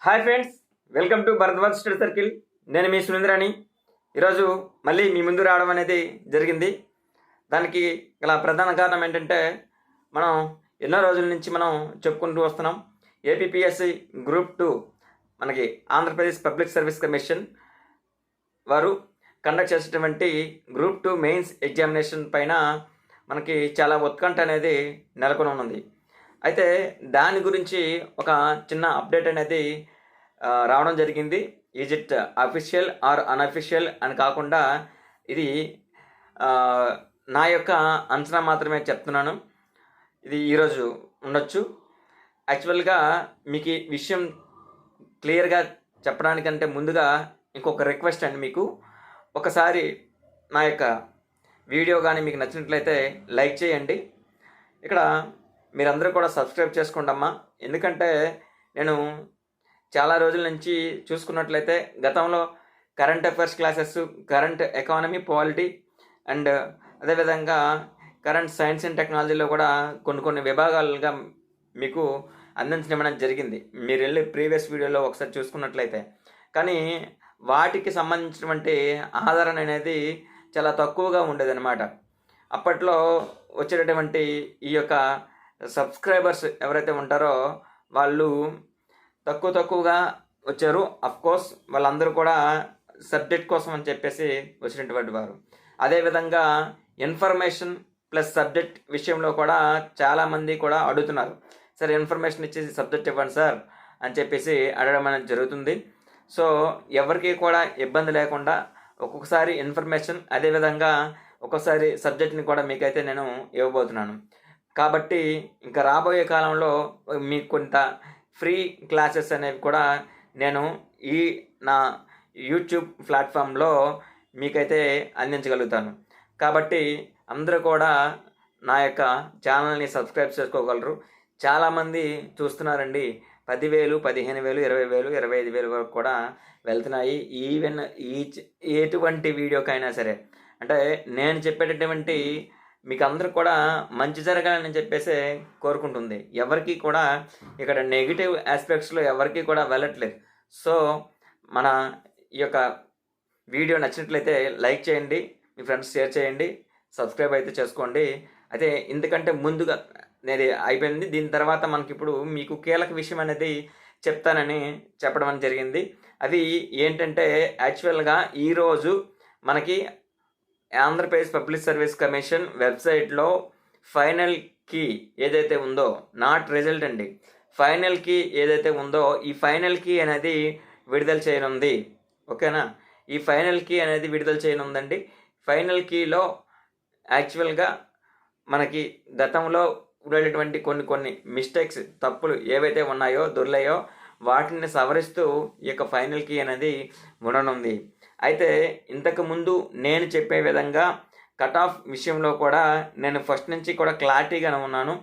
Hi friends, welcome to Bharadwaj study circle. నేను మీ సురేంద్రాని. ఈరోజు మళ్ళీ మీ ముందు రావడం అనేది జరిగింది. దానికి గల ప్రధాన కారణం ఏంటంటే, మనం ఎన్నో రోజుల నుంచి మనం చెప్పుకుంటూ వస్తున్నాం. ఏపీపీఎస్సి గ్రూప్ 2 మనకి ఆంధ్రప్రదేశ్ పబ్లిక్ సర్వీస్ కమిషన్ వారు కండక్ట్ చేసేటువంటి గ్రూప్ 2 మెయిన్స్ ఎగ్జామినేషన్ పైన మనకి చాలా ఉత్కంఠ అనేది నెలకొని ఉన్నది. అయితే దాని గురించి ఒక చిన్న అప్డేట్ అనేది రావడం జరిగింది. Is it official are unofficial అని కాకుండా ఇది నా యొక్క అంచనా మాత్రమే చెప్తున్నాను. ఇది ఈరోజు ఉండొచ్చు. యాక్చువల్గా మీకు ఈ విషయం క్లియర్గా చెప్పడానికంటే ముందుగా ఇంకొక రిక్వెస్ట్ అండి. మీకు ఒకసారి నా యొక్క వీడియో కానీ మీకు నచ్చినట్లయితే లైక్ చేయండి. ఇక్కడ మీరందరూ కూడా సబ్స్క్రైబ్ చేసుకోండి అమ్మా. ఎందుకంటే నేను చాలా రోజుల నుంచి చూసుకున్నట్లయితే గతంలో current affairs classes, current economy, polity and అదేవిధంగా కరెంట్ సైన్స్ అండ్ టెక్నాలజీలో కూడా కొన్ని విభాగాలుగా మీకు అందించడం జరిగింది. మీరు వెళ్ళి ప్రీవియస్ వీడియోలో ఒకసారి చూసుకున్నట్లయితే. కానీ వాటికి సంబంధించినటువంటి ఆదరణ అనేది చాలా తక్కువగా ఉండేదన్నమాట. అప్పట్లో వచ్చేటటువంటి ఈ యొక్క సబ్స్క్రైబర్స్ ఎవరైతే ఉంటారో వాళ్ళు తక్కువగా వచ్చారు. అఫ్కోర్స్ వాళ్ళందరూ కూడా సబ్జెక్ట్ కోసం అని చెప్పేసి వచ్చినటువంటి వారు. అదేవిధంగా ఇన్ఫర్మేషన్ ప్లస్ సబ్జెక్ట్ విషయంలో కూడా చాలామంది కూడా అడుగుతున్నారు. సార్ ఇన్ఫర్మేషన్ ఇచ్చేసి సబ్జెక్ట్ ఇవ్వండి సార్ అని చెప్పేసి అడగడం అనేది జరుగుతుంది. సో ఎవరికి కూడా ఇబ్బంది లేకుండా ఒక్కొక్కసారి ఇన్ఫర్మేషన్, అదేవిధంగా ఒక్కొక్కసారి సబ్జెక్ట్ని కూడా మీకైతే నేను ఇవ్వబోతున్నాను. కాబట్టి ఇంకా రాబోయే కాలంలో మీకు కొంత ఫ్రీ క్లాసెస్ అనేవి కూడా నేను ఈ నా యూట్యూబ్ ప్లాట్ఫామ్లో మీకైతే అందించగలుగుతాను. కాబట్టి అందరూ కూడా నా యొక్క ఛానల్ని సబ్స్క్రైబ్ చేసుకోగలరు. చాలామంది చూస్తున్నారండి. 10,000, 15,000, 20,000, 25,000 వరకు కూడా వెళ్తున్నాయి. ఈవెన్ ఎటువంటి వీడియోకైనా సరే. అంటే నేను చెప్పేటటువంటి మీకు అందరూ కూడా మంచి జరగాలని చెప్పేసి కోరుకుంటుంది. ఎవరికి కూడా ఇక్కడ నెగిటివ్ ఆస్పెక్ట్స్లో ఎవరికి కూడా వెళ్ళట్లేదు. సో మన ఈ యొక్క వీడియో నచ్చినట్లయితే లైక్ చేయండి, మీ ఫ్రెండ్స్ షేర్ చేయండి, సబ్స్క్రైబ్ అయితే చేసుకోండి. అయితే ఇంతకంటే ముందుగా అనేది అయిపోయింది. దీని తర్వాత మనకి ఇప్పుడు మీకు కీలక విషయం అనేది చెప్తానని చెప్పడం అని జరిగింది. అవి ఏంటంటే, యాక్చువల్గా ఈరోజు మనకి ఆంధ్రప్రదేశ్ పబ్లిక్ సర్వీస్ కమిషన్ వెబ్సైట్లో ఫైనల్ కీ ఏదైతే ఉందో, నాట్ రిజల్ట్ అండి, ఫైనల్ కీ ఏదైతే ఉందో ఈ ఫైనల్ కీ అనేది విడుదల చేయనుంది. ఓకేనా? ఈ ఫైనల్ కీ అనేది విడుదల చేయనుందండి. ఫైనల్ కీలో యాక్చువల్గా మనకి గతంలో ఉండేటువంటి కొన్ని మిస్టేక్స్, తప్పులు ఏవైతే ఉన్నాయో, దొర్లాయో వాటిని సవరిస్తూ ఈ యొక్క ఫైనల్ కీ అనేది ఉండనుంది. అయితే ఇంతకుముందు నేను చెప్పే విధంగా కట్ ఆఫ్ విషయంలో కూడా నేను ఫస్ట్ నుంచి కూడా క్లారిటీగానే ఉన్నాను.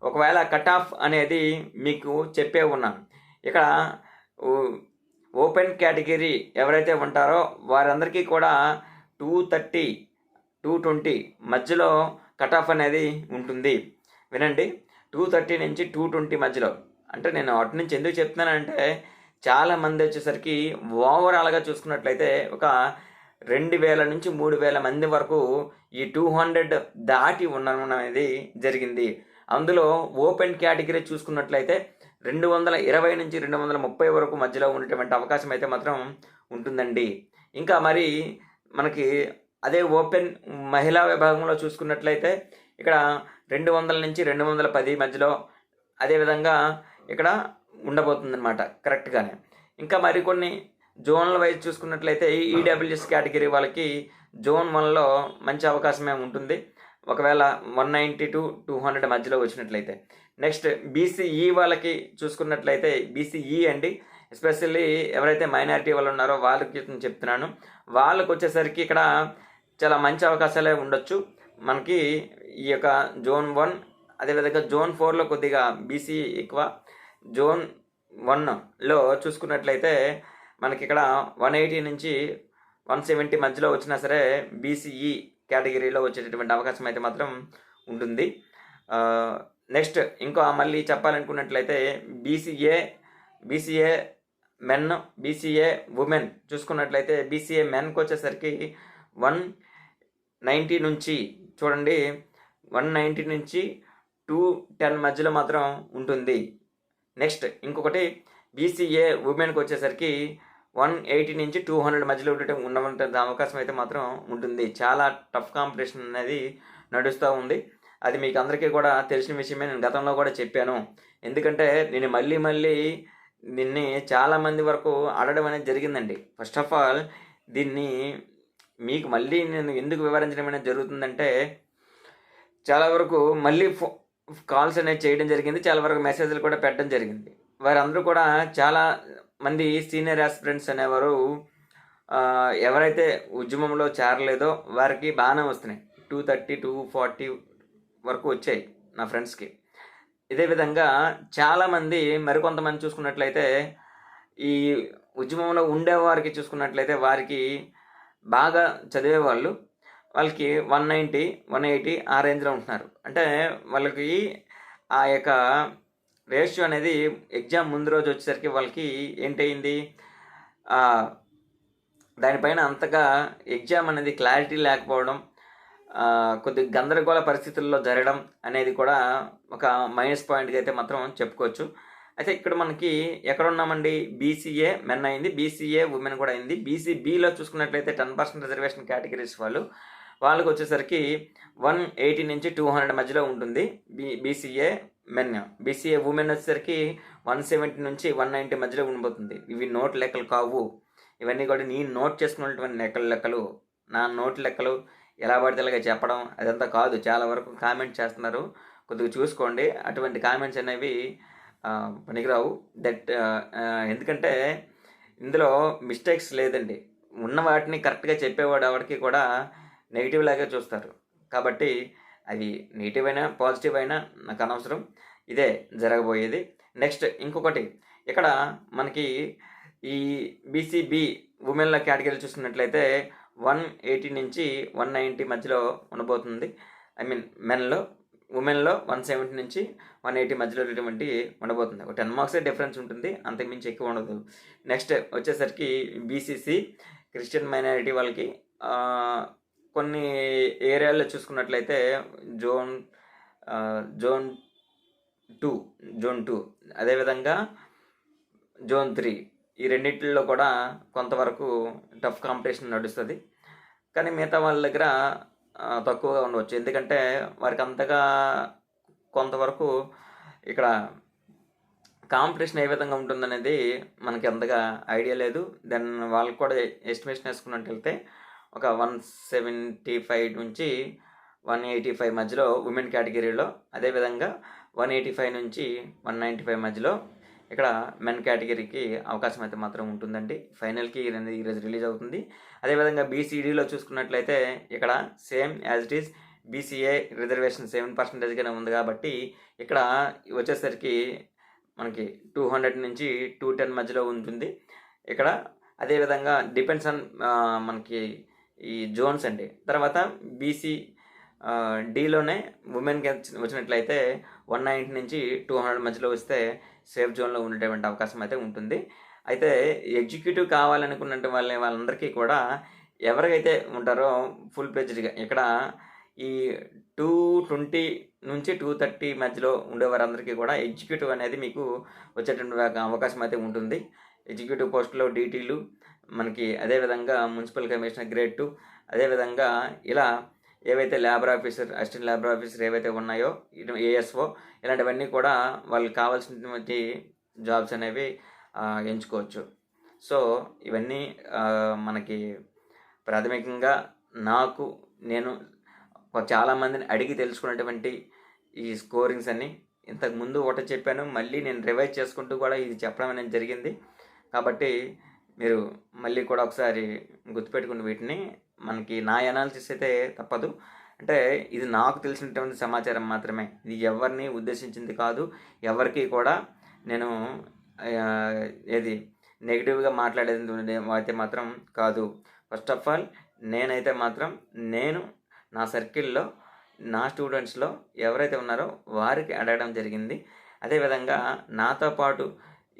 ఒకవేళ కట్ ఆఫ్ అనేది మీకు చెప్పే ఉన్నాను. ఇక్కడ ఓపెన్ కేటగిరీ ఎవరైతే ఉంటారో వారందరికీ కూడా 230, 220 మధ్యలో కట్ ఆఫ్ అనేది ఉంటుంది. వినండి, 230 నుంచి 220 మధ్యలో. అంటే నేను అటు నుంచి ఎందుకు చెప్తున్నానంటే, చాలామంది వచ్చేసరికి ఓవరాల్గా చూసుకున్నట్లయితే ఒక 2,000 నుంచి 3,000 మంది వరకు ఈ 200 దాటి ఉండడం అనేది జరిగింది. అందులో ఓపెన్ కేటగిరీ చూసుకున్నట్లయితే 220 నుంచి 230 వరకు మధ్యలో ఉండేటువంటి అవకాశం అయితే మాత్రం ఉంటుందండి. ఇంకా మరి మనకి అదే ఓపెన్ మహిళా విభాగంలో చూసుకున్నట్లయితే ఇక్కడ 200 నుంచి 210 మధ్యలో అదేవిధంగా ఇక్కడ ఉండబోతుందన్నమాట కరెక్ట్గానే. ఇంకా మరికొన్ని జోన్ల వైజ్ చూసుకున్నట్లయితే ఈడబ్ల్యూఎస్ కేటగిరీ వాళ్ళకి జోన్ 1లో మంచి అవకాశమే ఉంటుంది, ఒకవేళ 190 to 200 మధ్యలో వచ్చినట్లయితే. నెక్స్ట్ బీసీఈ వాళ్ళకి చూసుకున్నట్లయితే, బీసీఈ అండి, ఎస్పెషల్లీ ఎవరైతే మైనారిటీ వాళ్ళు ఉన్నారో వాళ్ళకి చెప్తున్నాను. వాళ్ళకు వచ్చేసరికి ఇక్కడ చాలా మంచి అవకాశాలే ఉండొచ్చు. మనకి ఈ యొక్క జోన్ 1, అదేవిధంగా జోన్ 4లో కొద్దిగా బీసీ ఎక్కువ. జోన్ 1లో చూసుకున్నట్లయితే మనకి ఇక్కడ 180 నుంచి 170 మధ్యలో వచ్చినా సరే బీసీఈ కేటగిరీలో వచ్చేటటువంటి అవకాశం అయితే మాత్రం ఉంటుంది. నెక్స్ట్ ఇంకో మళ్ళీ చెప్పాలనుకున్నట్లయితే బీసీఏ మెన్, బీసీఏ ఉమెన్ చూసుకున్నట్లయితే బీసీఏ మెన్కి వచ్చేసరికి 190 నుంచి చూడండి 190 నుంచి 210 మధ్యలో మాత్రం ఉంటుంది. నెక్స్ట్ ఇంకొకటి బీసీఏ ఉమెన్కి వచ్చేసరికి 180 నుంచి 200 మధ్యలో ఉండటం అవకాశం అయితే మాత్రం ఉంటుంది. చాలా టఫ్ కాంపిటీషన్ అనేది నడుస్తూ ఉంది. అది మీకు అందరికీ కూడా తెలిసిన విషయమే. నేను గతంలో కూడా చెప్పాను. ఎందుకంటే నేను మళ్ళీ దీన్ని చాలామంది వరకు అడగడం అనేది జరిగిందండి. ఫస్ట్ ఆఫ్ ఆల్ దీన్ని మీకు మళ్ళీ నేను ఎందుకు వివరించడం అనేది జరుగుతుందంటే, చాలా వరకు మళ్ళీ కాల్స్ అనేది చేయడం జరిగింది, చాలా వరకు మెసేజ్లు కూడా పెట్టడం జరిగింది. వారందరూ కూడా చాలా మంది సీనియర్ ఆస్పిరెంట్స్ అనేవారు ఎవరైతే ఉద్యమంలో చేరలేదో వారికి బాగానే వస్తున్నాయి. 230, 240 వరకు వచ్చాయి నా ఫ్రెండ్స్కి. ఇదే విధంగా చాలామంది మరికొంతమంది చూసుకున్నట్లయితే ఈ ఉద్యమంలో ఉండేవారికి చూసుకున్నట్లయితే వారికి బాగా చదివేవాళ్ళు వాళ్ళకి 190, 180 ఆ రేంజ్లో ఉంటున్నారు. అంటే వాళ్ళకి ఆ యొక్క రేషియో అనేది ఎగ్జామ్ ముందు రోజు వచ్చేసరికి వాళ్ళకి ఏంటయింది, దానిపైన అంతగా ఎగ్జామ్ అనేది క్లారిటీ లేకపోవడం, కొద్దిగా గందరగోళ పరిస్థితుల్లో జరగడం అనేది కూడా ఒక మైనస్ పాయింట్గా అయితే మాత్రం చెప్పుకోవచ్చు. అయితే ఇక్కడ మనకి ఎక్కడ ఉన్నామండి, బీసీఏ మెన్ అయింది, బీసీఏ ఉమెన్ కూడా అయింది. బీసీబీలో చూసుకున్నట్లయితే 10% రిజర్వేషన్ కేటగిరీస్ వాళ్ళకి వచ్చేసరికి 180 నుంచి 200 మధ్యలో ఉంటుంది బీసీఏ మెన్. బీసీఏ ఉమెన్ వచ్చేసరికి 170 నుంచి 190 మధ్యలో ఉండిపోతుంది. ఇవి నోట్ లెక్కలు కావు. ఇవన్నీ కూడా నేను నోట్ చేసుకున్నటువంటి లెక్కలు, నా నోట్ లెక్కలు ఎలా పడితే అలాగే చెప్పడం అదంతా కాదు. చాలా వరకు కామెంట్ చేస్తున్నారు, కొద్దిగా చూసుకోండి. అటువంటి కామెంట్స్ అనేవి పనికిరావు. ఎందుకంటే ఇందులో మిస్టేక్స్ లేదండి. ఉన్న వాటిని కరెక్ట్గా చెప్పేవాడు ఎవరికి కూడా నెగిటివ్ లాగే చూస్తారు. కాబట్టి అది నెగిటివ్ అయినా పాజిటివ్ అయినా నాకు అనవసరం. ఇదే జరగబోయేది. నెక్స్ట్ ఇంకొకటి, ఇక్కడ మనకి ఈ బీసీబీ ఉమెన్ల కేటగిరీ చూసుకున్నట్లయితే 180 నుంచి 190 మధ్యలో ఉండబోతుంది. మెన్లో. ఉమెన్లో 170 నుంచి 180 మధ్యలో ఉండబోతుంది. ఒక 10 మార్క్సే డిఫరెన్స్ ఉంటుంది, అంతకుమించి ఎక్కువ ఉండదు. నెక్స్ట్ వచ్చేసరికి బీసీసీ క్రిస్టియన్ మైనారిటీ వాళ్ళకి కొన్ని ఏరియాల్లో చూసుకున్నట్లయితే జోన్ 2, అదేవిధంగా జోన్ 3, ఈ రెండింటిలో కూడా కొంతవరకు టఫ్ కాంపిటీషన్ నడుస్తుంది. కానీ మిగతా వాళ్ళ దగ్గర తక్కువగా ఉండవచ్చు. ఎందుకంటే వారికి అంతగా కొంతవరకు ఇక్కడ కాంపిటీషన్ ఏ విధంగా ఉంటుందనేది మనకి అంతగా ఐడియా లేదు. దెన్ వాళ్ళకి కూడా ఎస్టిమేషన్ వేసుకున్నట్లయితే ఒక 175 నుంచి 185 మధ్యలో ఉమెన్ కేటగిరీలో, అదేవిధంగా 185 నుంచి 195 మధ్యలో ఇక్కడ మెన్ కేటగిరీకి అవకాశం అయితే మాత్రం ఉంటుందండి. ఫైనల్కి ఈరోజు రిలీజ్ అవుతుంది. అదేవిధంగా బీసీడీలో చూసుకున్నట్లయితే ఇక్కడ same as it is BCA reservation 7%గానే ఉంది. కాబట్టి ఇక్కడ వచ్చేసరికి మనకి 200 నుంచి 210 మధ్యలో ఉంటుంది ఇక్కడ. అదేవిధంగా డిపెండ్స్ ఆన్ మనకి ఈ జోన్స్ అండి. తర్వాత బీసీ డీలోనే ఉమెన్కి వచ్చినట్లయితే 190 నుంచి 200 మధ్యలో వస్తే సేఫ్ జోన్లో ఉండేటువంటి అవకాశం అయితే ఉంటుంది. అయితే ఎగ్జిక్యూటివ్ కావాలనుకున్న వాళ్ళందరికీ కూడా ఎవరికైతే ఉంటారో ఫుల్ ప్లెడ్జ్డ్గా ఇక్కడ ఈ 220 నుంచి 230 మధ్యలో ఉండేవారందరికీ కూడా ఎగ్జిక్యూటివ్ అనేది మీకు వచ్చేటువంటి అవకాశం అయితే ఉంటుంది. ఎగ్జిక్యూటివ్ పోస్టులో డీటీలు మనకి, అదేవిధంగా మున్సిపల్ కమిషనర్ గ్రేడ్ 2, అదేవిధంగా ఇలా ఏవైతే labour officer, assistant labour officer ఏవైతే ఉన్నాయో, ఏఎస్ఓ, ఇలాంటివన్నీ కూడా వాళ్ళకి కావాల్సినటువంటి జాబ్స్ అనేవి ఎంచుకోవచ్చు. సో ఇవన్నీ మనకి ప్రాథమికంగా నేను చాలామందిని అడిగి తెలుసుకున్నటువంటి ఈ స్కోరింగ్స్ అన్నీ. ఇంతకుముందు ఒకటి చెప్పాను, మళ్ళీ నేను రివైజ్ చేసుకుంటూ కూడా ఇది చెప్పడం అనేది జరిగింది. కాబట్టి మీరు మళ్ళీ కూడా ఒకసారి గుర్తుపెట్టుకుని వీటిని, మనకి నా అనాలిసిస్ అయితే తప్పదు. అంటే ఇది నాకు తెలిసినటువంటి సమాచారం మాత్రమే, ఇది ఎవరిని ఉద్దేశించింది కాదు. ఎవరికి కూడా నేను ఏది నెగిటివ్గా మాట్లాడేది అయితే మాత్రం కాదు. ఫస్ట్ ఆఫ్ ఆల్ నేనైతే మాత్రం నా సర్కిల్లో నా స్టూడెంట్స్లో ఎవరైతే ఉన్నారో వారికి అడగడం జరిగింది. అదేవిధంగా నాతో పాటు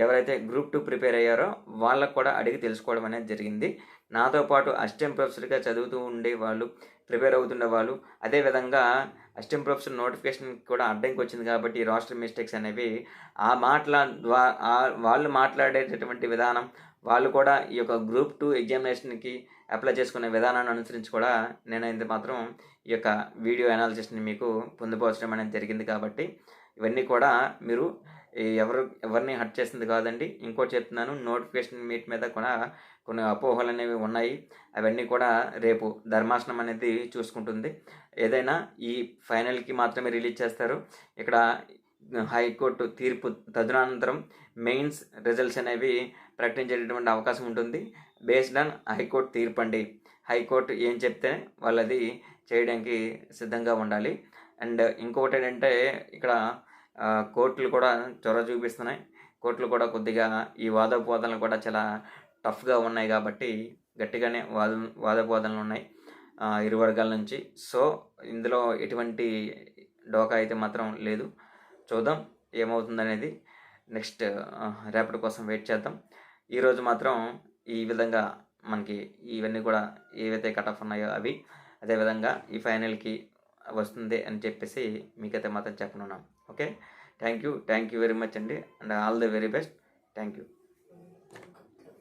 ఎవరైతే గ్రూప్ 2 ప్రిపేర్ అయ్యారో వాళ్ళకు కూడా అడిగి తెలుసుకోవడం అనేది జరిగింది. నాతో పాటు అసిస్టెంట్ ప్రొఫెసర్‌గా చదువుతూ ఉండే వాళ్ళు, ప్రిపేర్ అవుతున్న వాళ్ళు, అదేవిధంగా అసిస్టెంట్ ప్రొఫెసర్ నోటిఫికేషన్‌కి కూడా అడ్డంకి వచ్చింది కాబట్టి రోస్టర్ మిస్టేక్స్ అనేవి ఆ మాటల వాళ్ళు మాట్లాడేటటువంటి విధానం, వాళ్ళు కూడా ఈ యొక్క గ్రూప్ 2 ఎగ్జామినేషన్‌కి అప్లై చేసుకునే విధానాన్ని అనుసరించి కూడా నేనైతే మాత్రం ఈ యొక్క వీడియో అనాలిసిస్‌ని మీకు పొందుపరచడం అనేది జరిగింది కాబట్టి ఇవన్నీ కూడా మీరు ఎవరిని హర్ట్ చేసింది కాదండి. ఇంకోటి చెప్తున్నాను, నోటిఫికేషన్ మీట్ మీద కూడా కొన్ని అపోహలు అనేవి ఉన్నాయి. అవన్నీ కూడా రేపు ధర్మాసనం అనేది చూసుకుంటుంది. ఏదైనా ఈ ఫైనల్కి మాత్రమే రిలీజ్ చేస్తారు. ఇక్కడ హైకోర్టు తీర్పు తదనంతరం మెయిన్స్ రిజల్ట్స్ అనేవి ప్రకటించేటటువంటి అవకాశం ఉంటుంది. బేస్డ్ ఆన్ హైకోర్టు తీర్పు అండి. హైకోర్టు ఏం చెప్తే వాళ్ళది చేయడానికి సిద్ధంగా ఉండాలి. అండ్ ఇంకొకటి ఏంటంటే ఇక్కడ కోర్టులు కూడా చొరవ చూపిస్తున్నాయి. కోర్టులు కూడా కొద్దిగా ఈ వాదోపవాదనలు కూడా చాలా టఫ్గా ఉన్నాయి కాబట్టి గట్టిగానే వాదోపవాదనలు ఉన్నాయి ఇరు వర్గాల నుంచి. సో ఇందులో ఎటువంటి డోకా అయితే మాత్రం లేదు. చూద్దాం ఏమవుతుందనేది. నెక్స్ట్ రేపటి కోసం వెయిట్ చేద్దాం. ఈరోజు మాత్రం ఈ విధంగా మనకి ఇవన్నీ కూడా ఏవైతే కట్ ఆఫ్ ఉన్నాయో అవి, అదేవిధంగా ఈ ఫైనల్కి వస్తుంది అని చెప్పేసి మీకైతే మాత్రం చెప్పనున్నాం. Okay, thank you very much అండి, and all the very best. Thank you.